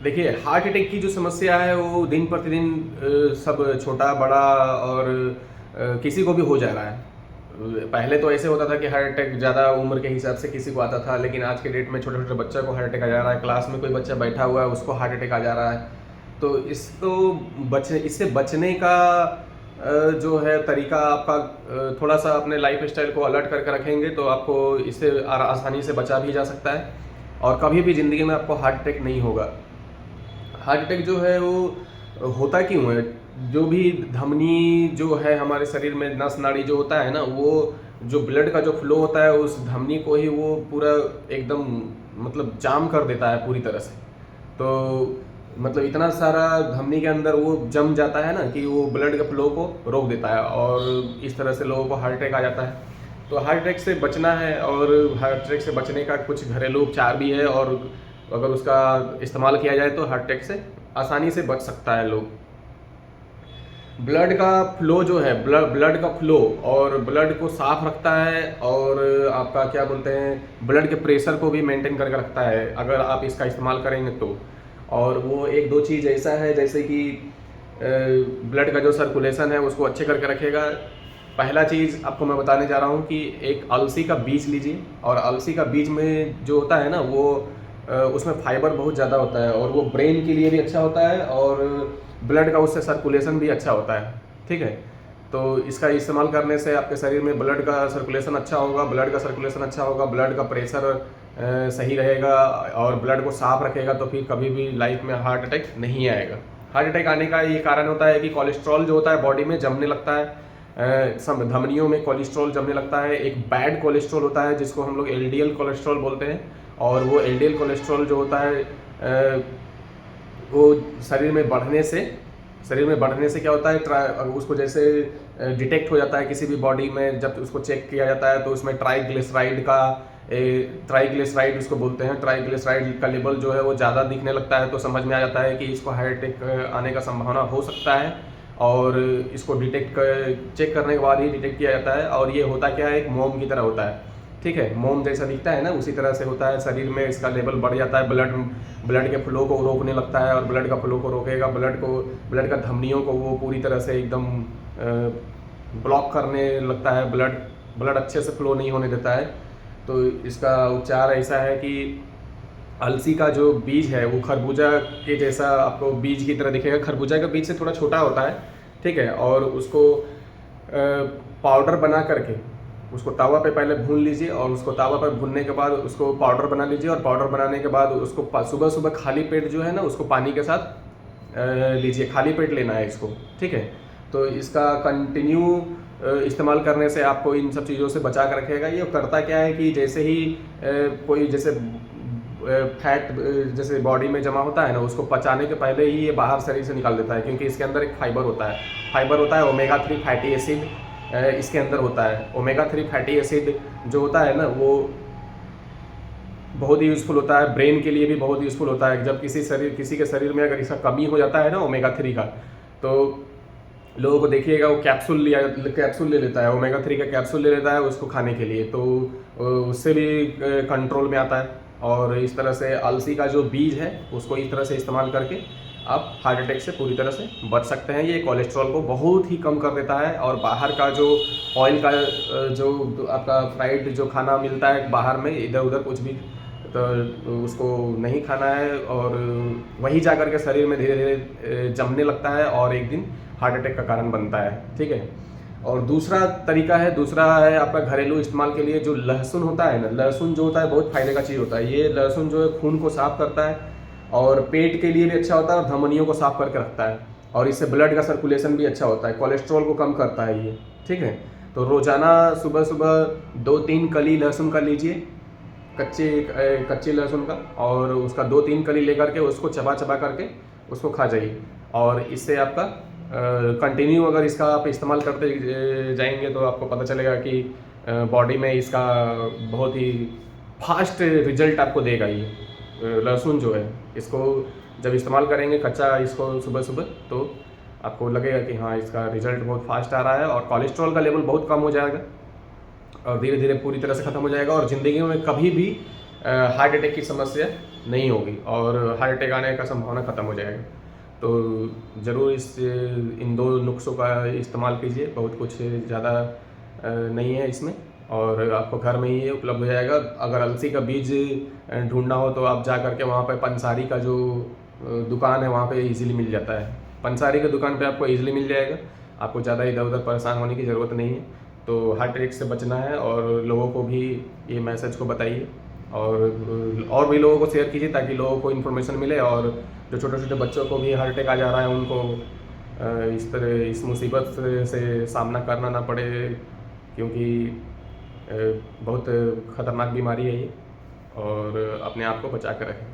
देखिए, heart attack की जो समस्या है वो दिन प्रतिदिन सब छोटा बड़ा और किसी को भी हो जा रहा है। पहले तो ऐसे होता था कि हार्ट अटैक ज़्यादा उम्र के हिसाब से किसी को आता था, लेकिन आज के डेट में छोटे छोटे बच्चों को हार्ट अटैक आ जा रहा है। क्लास में कोई बच्चा बैठा हुआ है उसको हार्ट अटैक आ जा रहा है। तो इससे बचने का जो है तरीका आपका, थोड़ा सा अपने लाइफ स्टाइल को अलर्ट करके रखेंगे तो आपको इससे आसानी से बचा भी जा सकता है और कभी भी ज़िंदगी में आपको हार्ट अटैक नहीं होगा। हार्ट अटैक जो है वो होता क्यों है? जो भी धमनी जो है हमारे शरीर में, नस नाड़ी जो होता है ना, वो जो ब्लड का जो फ्लो होता है उस धमनी को ही वो पूरा एकदम मतलब जाम कर देता है पूरी तरह से। तो मतलब इतना सारा धमनी के अंदर वो जम जाता है ना कि वो ब्लड के फ्लो को रोक देता है और इस तरह से लोगों को हार्ट अटैक आ जाता है। तो हार्ट अटैक से बचना है और हार्ट अटैक से बचने का कुछ घरेलू उपचार भी है और अगर उसका इस्तेमाल किया जाए तो हार्ट अटैक से आसानी से बच सकता है लोग। ब्लड का फ्लो जो है, ब्लड का फ्लो और ब्लड को साफ रखता है और आपका क्या बोलते हैं, ब्लड के प्रेशर को भी मेंटेन करके रखता है अगर आप इसका इस्तेमाल करेंगे तो। और वो एक दो चीज़ ऐसा है जैसे कि ब्लड का जो सर्कुलेशन है उसको अच्छे करके रखेगा। पहला चीज़ आपको मैं बताने जा रहा हूँ कि एक अलसी का बीज लीजिए और अलसी का बीज में जो होता है ना वो उसमें फाइबर बहुत ज़्यादा होता है और वो ब्रेन के लिए भी अच्छा होता है और ब्लड का उससे सर्कुलेशन भी अच्छा होता है। ठीक है, तो इसका इस्तेमाल करने से आपके शरीर में ब्लड का सर्कुलेशन अच्छा होगा, ब्लड का सर्कुलेशन अच्छा होगा, ब्लड का प्रेशर सही रहेगा और ब्लड को साफ रखेगा, तो फिर कभी भी लाइफ में हार्ट अटैक नहीं आएगा। हार्ट अटैक आने का ये कारण होता है कि कोलेस्ट्रॉल जो होता है बॉडी में जमने लगता है, सब धमनियों में कोलेस्ट्रॉल जमने लगता है। एक बैड कोलेस्ट्रॉल होता है जिसको हम लोग एलडीएल कोलेस्ट्रॉल बोलते हैं और वो एलडीएल कोलेस्ट्रॉल जो होता है वो शरीर में बढ़ने से क्या होता है, उसको जैसे डिटेक्ट हो जाता है किसी भी बॉडी में, जब उसको चेक किया जाता है तो उसमें ट्राइग्लिसराइड उसको बोलते हैं, ट्राइग्लिसराइड का लेवल जो है वो ज़्यादा दिखने लगता है तो समझ में आ जाता है कि इसको हार्ट अटैक आने का संभावना हो सकता है। और इसको चेक करने के बाद ही डिटेक्ट किया जाता है। और ये होता क्या है, एक मोम की तरह होता है। ठीक है, मोम जैसा दिखता है ना, उसी तरह से होता है। शरीर में इसका लेवल बढ़ जाता है, ब्लड के फ्लो को रोकने लगता है और ब्लड का फ्लो को रोकेगा, ब्लड का धमनियों को वो पूरी तरह से एकदम ब्लॉक करने लगता है, ब्लड अच्छे से फ्लो नहीं होने देता है। तो इसका उपचार ऐसा है कि अलसी का जो बीज है वो खरबूजा के जैसा आपको बीज की तरह दिखेगा, खरबूजा का बीज से थोड़ा छोटा होता है। ठीक है, और उसको पाउडर बना करके उसको तावा पे पहले भून लीजिए और उसको तावा पर भूनने के बाद उसको पाउडर बना लीजिए और पाउडर बनाने के बाद उसको सुबह सुबह खाली पेट जो है ना उसको पानी के साथ लीजिए, खाली पेट लेना है इसको। ठीक है, तो इसका कंटिन्यू इस्तेमाल करने से आपको इन सब चीज़ों से बचा कर रखेगा। ये करता क्या है कि जैसे ही कोई जैसे फैट जैसे बॉडी में जमा होता है ना, उसको पचाने के पहले ही ये बाहर शरीर से निकाल देता है, क्योंकि इसके अंदर एक फाइबर होता है ओमेगा 3 फैटी एसिड इसके अंदर होता है। ओमेगा 3 फैटी एसिड जो होता है ना वो बहुत ही यूज़फुल होता है, ब्रेन के लिए भी बहुत यूज़फुल होता है। जब किसी के शरीर में अगर इसका कमी हो जाता है ना ओमेगा 3 का, तो लोगों को देखिएगा वो कैप्सूल ले लेता है, ओमेगा 3 का कैप्सूल ले लेता है उसको खाने के लिए, तो उससे भी कंट्रोल में आता है। और इस तरह से अलसी का जो बीज है उसको इस तरह से इस्तेमाल करके आप हार्ट अटैक से पूरी तरह से बच सकते हैं। ये कोलेस्ट्रॉल को बहुत ही कम कर देता है और बाहर का जो ऑयल का जो आपका फ्राइड जो खाना मिलता है बाहर में, इधर उधर कुछ भी, तो उसको नहीं खाना है और वही जा कर के शरीर में धीरे धीरे जमने लगता है और एक दिन हार्ट अटैक का कारण बनता है। ठीक है, और दूसरा है आपका घरेलू इस्तेमाल के लिए जो लहसुन होता है ना, लहसुन जो होता है बहुत फायदे का चीज़ होता है। ये लहसुन जो है खून को साफ करता है और पेट के लिए भी अच्छा होता है और धमनियों को साफ करके रखता है और इससे ब्लड का सर्कुलेशन भी अच्छा होता है, कोलेस्ट्रॉल को कम करता है ये। ठीक है, तो रोज़ाना सुबह सुबह 2-3 कली लहसुन का लीजिए, कच्चे लहसुन का, और उसका 2-3 कली लेकर के उसको चबा करके उसको खा जाइए। और इससे आपका कंटिन्यू अगर इसका आप इस्तेमाल करते जाएंगे तो आपको पता चलेगा कि बॉडी में इसका बहुत ही फास्ट रिजल्ट आपको देगा। ये लहसुन जो है इसको जब इस्तेमाल करेंगे कच्चा इसको सुबह सुबह, तो आपको लगेगा कि हाँ इसका रिजल्ट बहुत फास्ट आ रहा है और कोलेस्ट्रॉल का लेवल बहुत कम हो जाएगा और धीरे धीरे पूरी तरह से ख़त्म हो जाएगा और ज़िंदगी में कभी भी हार्ट अटैक की समस्या नहीं होगी और हार्ट अटैक आने का संभावना ख़त्म हो जाएगा। तो ज़रूर इन 2 नुस्ख़ों का इस्तेमाल कीजिए, बहुत कुछ ज़्यादा नहीं है इसमें और आपको घर में ही उपलब्ध हो जाएगा। अगर अलसी का बीज ढूँढना हो तो आप जा कर के वहाँ पे पंसारी का जो दुकान है वहाँ पे ईज़िली मिल जाता है। पंसारी की दुकान पे आपको ईज़िली मिल जाएगा, आपको ज़्यादा इधर-उधर परेशान होने की ज़रूरत नहीं है। तो हार्ट अटैक से बचना है और लोगों को भी ये मैसेज को बताइए और भी लोगों को शेयर कीजिए ताकि लोगों को इन्फॉर्मेशन मिले और जो छोटे-छोटे बच्चों को भी हार्ट अटैक आ जा रहा है उनको इस मुसीबत से सामना करना ना पड़े, क्योंकि बहुत ख़तरनाक बीमारी है ये और अपने आप को बचा कर रखें।